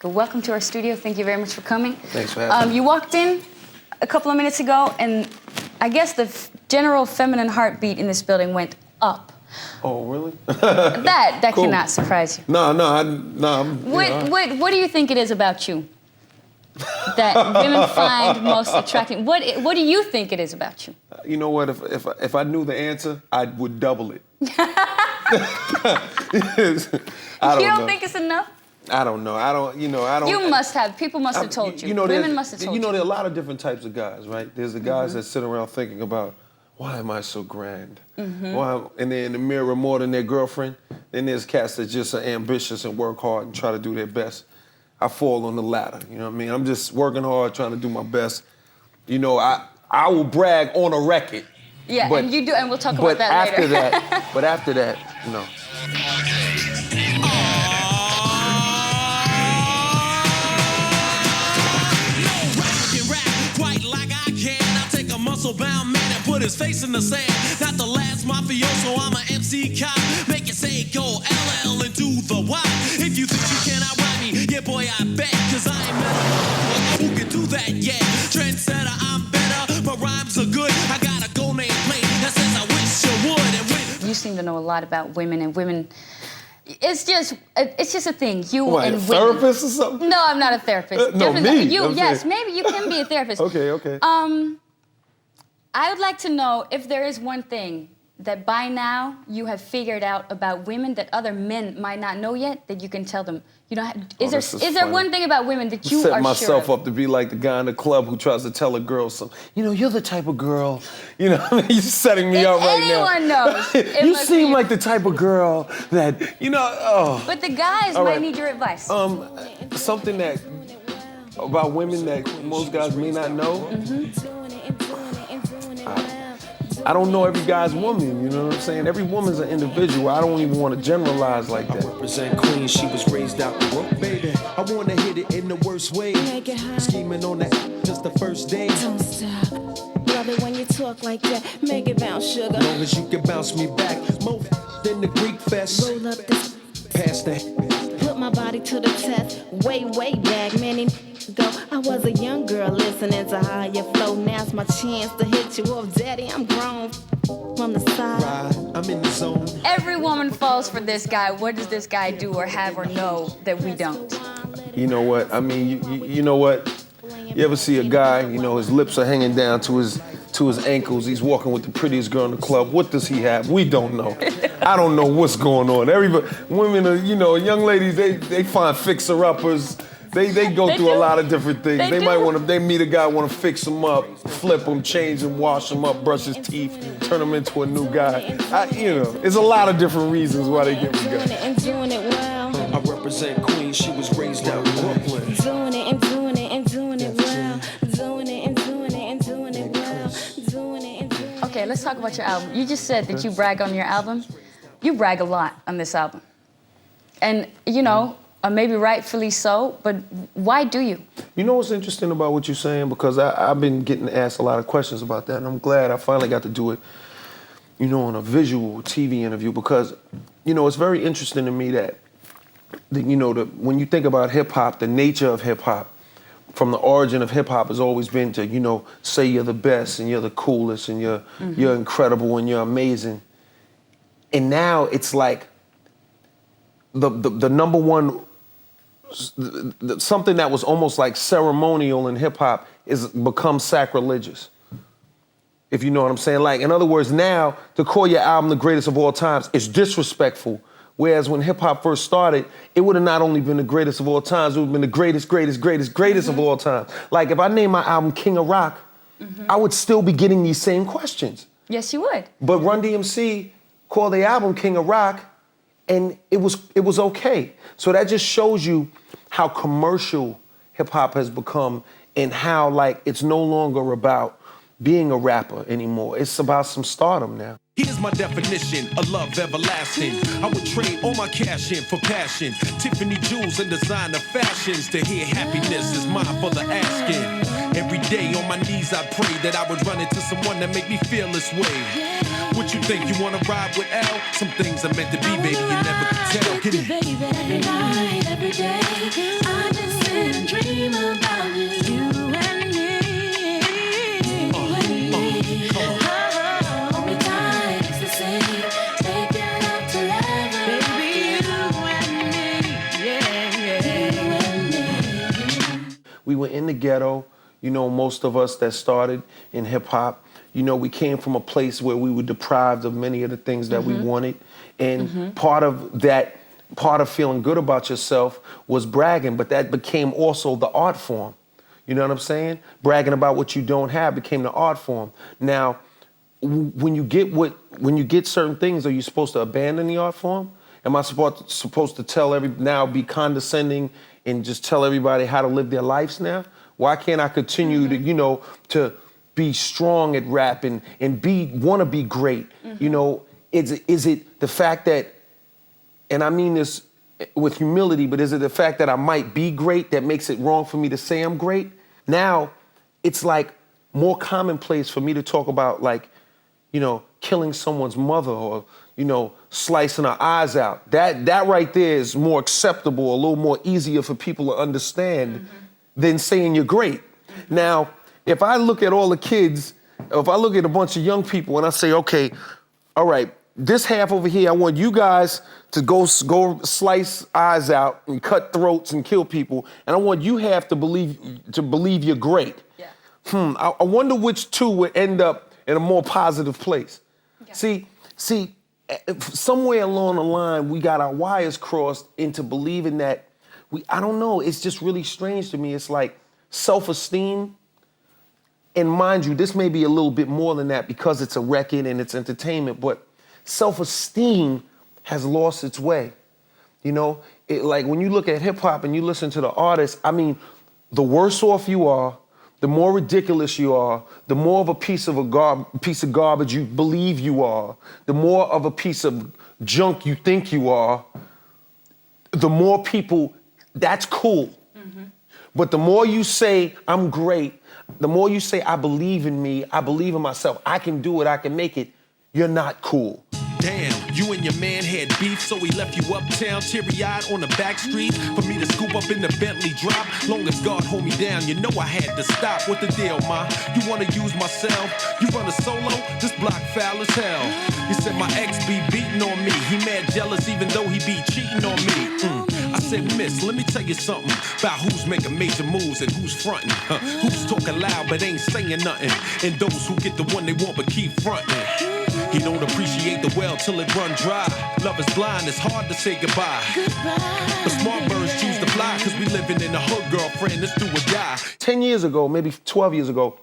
Welcome to our studio. Thank you very much for coming. Thanks for having me. You walked in a couple of minutes ago, and I guess the general feminine heartbeat in this building went up. Oh, really? That Cool. cannot surprise you. No. What do you think it is about you that women find most attractive? What do you think it is about you? You know what? If I knew the answer, I would double it. I don't You don't know. think it's enough? I don't know. I don't. You must have. People must have told you. Women must have told you. You know, there are a lot of different types of guys, right? There's the guys that sit around thinking about, why am I so grand? Why? And they're in the mirror more than their girlfriend. Then there's cats that just are ambitious and work hard and try to do their best. I fall on the latter. You know what I mean? I'm just working hard, trying to do my best. You know, I will brag on a record. Yeah, but, and you do, and we'll talk about that later. But after that, no. Bound man and put his face in the sand. Not the last mafioso, I'm an MC cop. Make it say go LL and do the Y. If you think you can outrun me, yeah boy I bet. Cause I ain't met a who can do that yet. Trendsetter, I'm better, my rhymes are good. I got a gold name plate that says I wish you would. And You seem to know a lot about women, and women. It's just a thing. You What, and a women. therapist or something? No, I'm not a therapist. No, Definitely me. not. I'm Yes, saying. maybe you can be a therapist. Okay. I would like to know if there is one thing that by now you have figured out about women that other men might not know yet that you can tell them. You know, is there funny. one thing about women that you Set are myself sure of? up to be like the guy in the club who tries to tell a girl something. You know, you're the type of girl. You know, you're setting me If up right now. anyone knows, it You must seem be- like the type of girl that, you know, oh. But the guys All might right. need your advice. Something that about women that most guys may not know. I don't know every guy's woman, you know what I'm saying? Every woman's an individual. I don't even want to generalize like that. I represent Queen, she was raised out the broke, baby. I wanna hit it in the worst way. Scheming on that just the first day. Don't stop. Love it when you talk like that. Make it bounce, sugar. Long as you can bounce me back. More than the Greek fest. Roll up this. Past that. Put my body to the test. Way back, many ago. I was a young girl listening to higher flow. Now's my chance to hit you off, daddy. I'm grown from the side. Ride, I'm in the zone. Every woman falls for this guy. What does this guy do or have or know that we don't? You know what? I mean, you know what? You ever see a guy, you know, his lips are hanging down to his ankles. He's walking with the prettiest girl in the club. What does he have? We don't know. I don't know what's going on. Women are, you know, young ladies, they find fixer-uppers. They go They through do. a lot of different things. They They meet a guy, want to fix him up, flip him, change him, wash him up, brush his teeth, turn him into a new guy. There's a lot of different reasons why they get with Doing guys. it and doing it well. I represent Queen, she was raised out in Brooklyn. Doing it and doing it and doing it well. Doing it and doing it and doing it well. Doing it and doing it. Okay, let's talk about your album. You just said that you brag on your album. You brag a lot on this album. And, you know, maybe rightfully so, but why do you? You know what's interesting about what you're saying? Because I've been getting asked a lot of questions about that, and I'm glad I finally got to do it, you know, on a visual TV interview, because, you know, it's very interesting to me that, when you think about hip-hop, the nature of hip-hop, from the origin of hip-hop has always been to, you know, say you're the best and you're the coolest and you're incredible and you're amazing. And now it's like the number one, something that was almost like ceremonial in hip-hop is become sacrilegious. If you know what I'm saying. Like, in other words, now to call your album the greatest of all times is disrespectful. Whereas when hip-hop first started, it would have not only been the greatest of all times, it would have been the greatest of all time. Like, if I named my album King of Rock, I would still be getting these same questions. Yes, you would. But Run DMC called the album King of Rock, and it was okay. So that just shows you how commercial hip-hop has become and how, like, it's no longer about being a rapper anymore. It's about some stardom now. Here's my definition of love everlasting. I would trade all my cash in for passion. Tiffany jewels and designer fashions. To hear happiness is mine for the asking. Every day on my knees I pray that I would run into someone that make me feel this way. What you think, you wanna ride with L? Some things are meant to be, baby, you never can tell. Get it. Baby, every night, every day, I just sit and dream about you. You and me. Hold me tight, it's the same. Taking up to heaven. Baby, you and me. Yeah. You and me. We were in the ghetto, you know, most of us that started in hip hop. You know, we came from a place where we were deprived of many of the things that we wanted. And part of feeling good about yourself was bragging, but that became also the art form. You know what I'm saying? Bragging about what you don't have became the art form. Now, when you get certain things, are you supposed to abandon the art form? Am I supposed to be condescending and just tell everybody how to live their lives now? Why can't I continue to be strong at rap and want to be great? You know, is it the fact that, and I mean this with humility, but is it the fact that I might be great that makes it wrong for me to say I'm great? Now, it's like more commonplace for me to talk about, like, you know, killing someone's mother or, you know, slicing her eyes out. That right there is more acceptable, a little more easier for people to understand than saying you're great. Now, if I look at all the kids, if I look at a bunch of young people and I say, okay, all right, this half over here, I want you guys to go slice eyes out and cut throats and kill people, and I want you half to believe you're great. Yeah. I wonder which two would end up in a more positive place. Yeah. See, somewhere along the line, we got our wires crossed into believing that I don't know, it's just really strange to me. It's like self-esteem. And mind you, this may be a little bit more than that because it's a record and it's entertainment, but self-esteem has lost its way. You know, like when you look at hip hop and you listen to the artists, I mean, the worse off you are, the more ridiculous you are, the more of a piece of garbage you believe you are, the more of a piece of junk you think you are, the more people, that's cool. But the more you say, I'm great, the more you say, I believe in me, I believe in myself, I can do it, I can make it, you're not cool. Damn, you and your man had beef, so he left you uptown, teary-eyed on the back streets. For me to scoop up in the Bentley drop, long as God hold me down, you know I had to stop. What the deal, ma? You wanna use myself? You run a solo? This block foul as hell. You said my ex be beating on me. He mad jealous even though he be cheating on me. I said, miss, let me tell you something about who's making major moves and who's fronting. Who's talking loud but ain't saying nothing. And those who get the one they want but keep fronting. He don't appreciate the well till it run dry. Love is blind, it's hard to say goodbye. But smart birds choose to fly, cause we living in the hood, girlfriend, it's do or die. 10 years ago, maybe 12 years ago,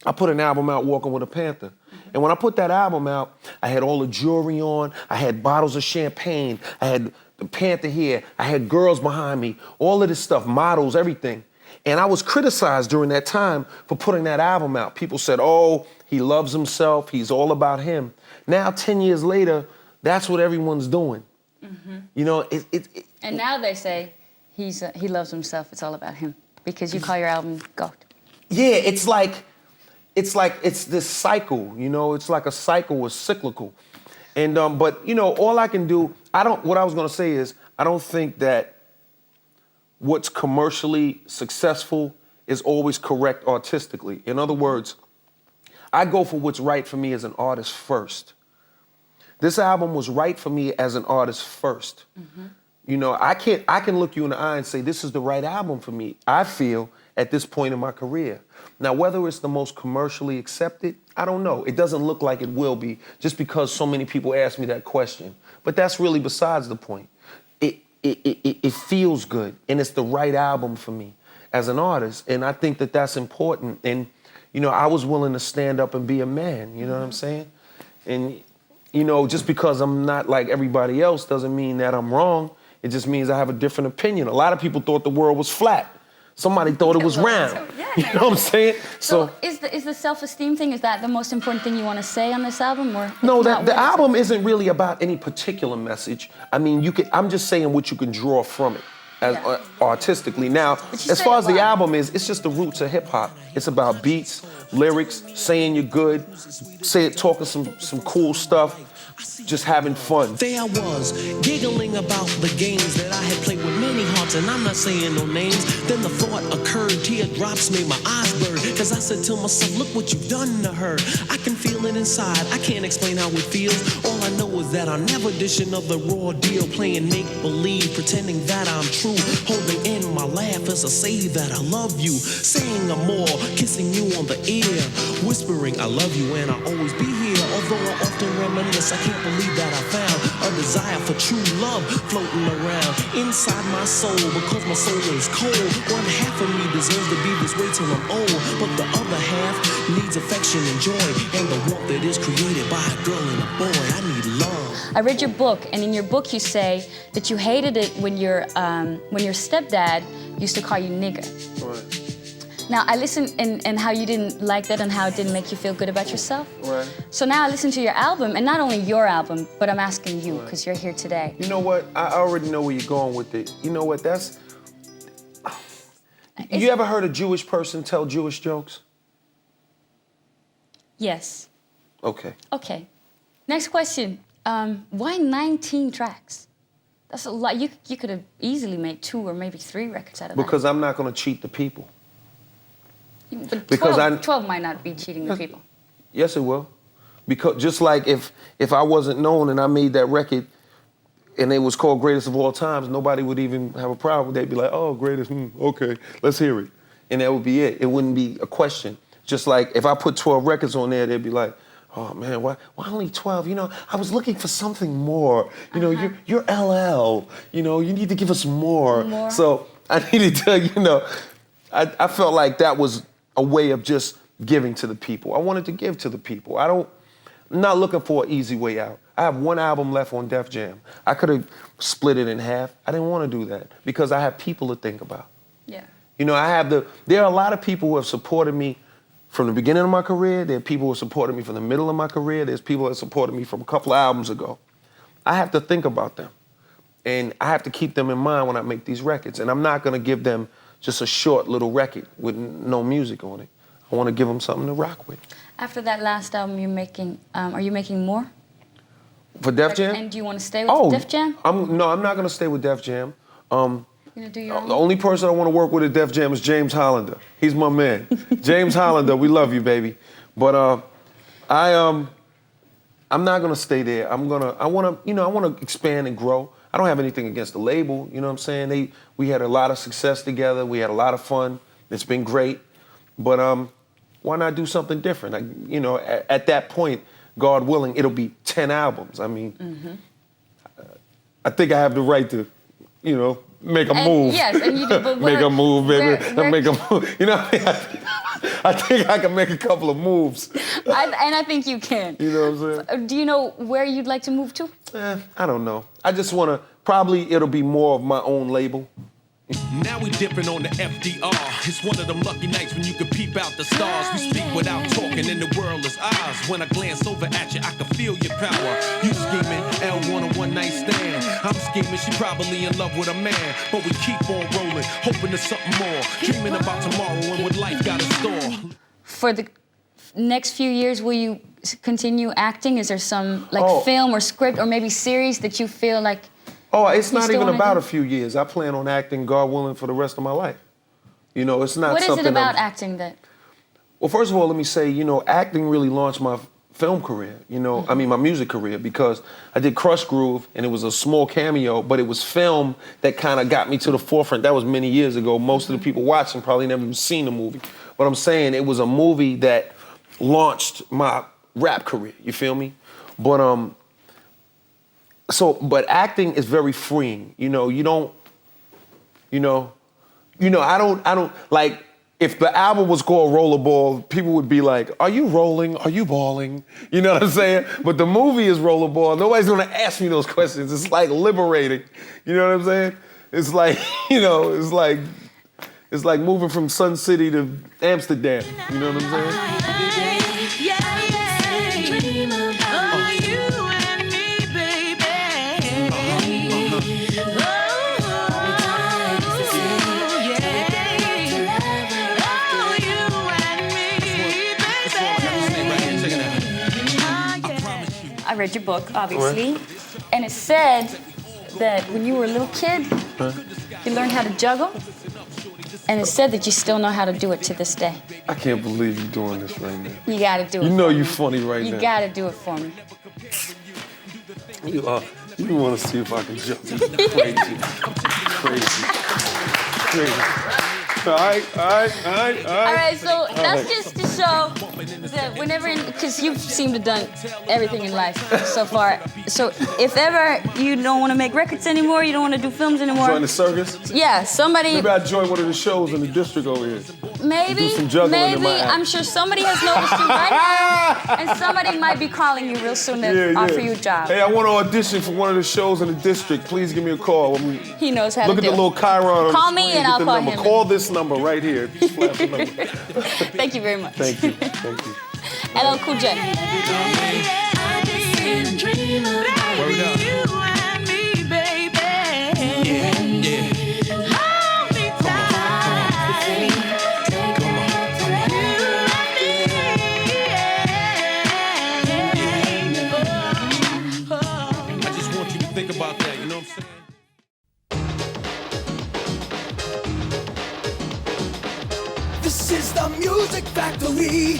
I put an album out, Walking with a Panther. And when I put that album out, I had all the jewelry on, I had bottles of champagne, I had the Panther here, I had girls behind me, all of this stuff, models, everything. And I was criticized during that time for putting that album out. People said, oh, he loves himself, he's all about him. Now, 10 years later, that's what everyone's doing. You know, And now they say he loves himself, it's all about him. Because you call your album God. Yeah, it's this cycle, you know, it's like a cycle, it's cyclical. And, but, you know, all I can do, what I was gonna say is, I don't think that what's commercially successful is always correct artistically. In other words, I go for what's right for me as an artist first. This album was right for me as an artist first. You know, I can look you in the eye and say, this is the right album for me, I feel, at this point in my career. Now, whether it's the most commercially accepted, I don't know. It doesn't look like it will be, just because so many people ask me that question. But that's really besides the point. It feels good, and it's the right album for me as an artist, and I think that that's important. And, you know, I was willing to stand up and be a man, you know what I'm saying? And, you know, just because I'm not like everybody else doesn't mean that I'm wrong. It just means I have a different opinion. A lot of people thought the world was flat. Somebody thought it was round. You know what I'm saying? So is the self-esteem thing, is that the most important thing you want to say on this album, or no, it's not the really album isn't really about any particular message. I mean, I'm just saying what you can draw from it as artistically. Now, as far as the album is, it's just the roots of hip hop. It's about beats, lyrics, saying you're good, talking some cool stuff, just having fun. There I was, giggling about the games that I had played with many hearts, and I'm not saying no names. Then the thought occurred, teardrops made my eyes burn, cause I said to myself, look what you've done to her. I can feel it inside, I can't explain how it feels. All I know is that I'm never dishing another raw deal, playing make-believe, pretending that I'm true. Holding in my laugh as I say that I love you, saying I'm more, kissing you on the ear, whispering I love you and I'll always be here. Although I often reminisce, I can't believe that I found a desire for true love floating around inside my soul, because my soul is cold. One half of me deserves to be this way till I'm old, but the other half needs affection and joy, and the warmth that is created by a girl and a boy. I need love. I read your book, and in your book you say that you hated it when your stepdad used to call you nigger. Right. Now, I listened and how you didn't like that and how it didn't make you feel good about yourself. Right. So now I listen to your album, and not only your album, but I'm asking you, because you're here today. You know what? I already know where you're going with it. You know what? You ever heard a Jewish person tell Jewish jokes? Yes. Okay. Okay. Next question. Why 19 tracks? That's a lot. You could have easily made 2 or maybe 3 records out of that. Because I'm not going to cheat the people. But because 12 might not be cheating the people. Yes, it will. Because just like if I wasn't known and I made that record and it was called Greatest of All Times, nobody would even have a problem. They'd be like, oh, greatest, okay, let's hear it. And that would be it. It wouldn't be a question. Just like if I put 12 records on there, they'd be like, oh man, why only 12? You know, I was looking for something more. You know, you're LL. You know, you need to give us more. So I needed to, you know, I felt like that was a way of just giving to the people. I wanted to give to the people. I'm not looking for an easy way out. I have 1 album left on Def Jam. I could have split it in half. I didn't want to do that because I have people to think about. Yeah. You know, there are a lot of people who have supported me from the beginning of my career. There are people who supported me from the middle of my career. There's people that supported me from a couple of albums ago. I have to think about them. And I have to keep them in mind when I make these records. And I'm not going to give them just a short little record with no music on it. I want to give them something to rock with. After that last album you're making, are you making more? For Def Jam? And do you want to stay with Def Jam? I'm not going to stay with Def Jam. You're gonna do your own? The only person I want to work with at Def Jam is James Hollander. He's my man. James Hollander, we love you, baby. But I'm not going to stay there. I want to expand and grow. I don't have anything against the label, you know what I'm saying? We had a lot of success together. We had a lot of fun. It's been great. But why not do something different? At that point, God willing, it'll be 10 albums. I mean, I think I have the right to, make a move. Yes, and you do. But make a move, baby. Make a move. You know, I think I can make a couple of moves. I think you can. You know what I'm saying? Do you know where you'd like to move to? I don't know. I just want to, probably it'll be more of my own label. Now we dipping on the FDR. It's one of them lucky nights when you can peep out the stars. We speak without talking and the world is ours. When I glance over at you, I can feel your power. You scheming, L want a one-night stand. I'm scheming, she probably in love with a man. But we keep on rolling, hoping there's something more. Dreaming about tomorrow and what life got in store. For the next few years, will you continue acting? Is there some film or script or maybe series that you feel like? Oh, it's not even about a few years. I plan on acting, God willing, for the rest of my life. It's not something. What is it about acting that? Well, first of all, let me say, acting really launched my film career. I mean, my music career, because I did Crush Groove, and it was a small cameo, but it was film that kind of got me to the forefront. That was many years ago. Most of the people watching probably never even seen the movie. But I'm saying it was a movie that launched my rap career. You feel me? But but acting is very freeing. I don't like, if the album was called Rollerball, people would be like, are you rolling? Are you balling? You know what I'm saying? But the movie is Rollerball. Nobody's gonna ask me those questions. It's like liberating. You know what I'm saying? It's like, it's It's like moving from Sun City to Amsterdam. You know what I'm saying? Dream about you and me, baby. I read your book, obviously, and it said that when you were a little kid, you learned how to juggle, and it said that you still know how to do it to this day. I can't believe you're doing this right now. You gotta do it. You know for you're me. funny right now. You gotta do it for me. You want to see if I can jump. Crazy. All right. All right, so that's just to show that whenever, because you seem to have done everything in life so far. So if ever you don't want to make records anymore, you don't want to do films anymore. Join the circus? Yeah, somebody. Maybe I join one of the shows in the district over here. Maybe, Do some juggling in my act. I'm sure somebody has noticed you right now, and somebody might be calling you real soon to offer you a job. Hey, I want to audition for one of the shows in the district. Please give me a call. He knows how Look to at do the it. little chyron on Call the me screen. and Get I'll the call number. him. Call this number right here. Just flash the number. Thank you very much. Thank you. LL Cool J. Dream about Word up. you and me, baby. Hold me tight. I just want you to think about that, you know what I'm saying? This is the Music Factory.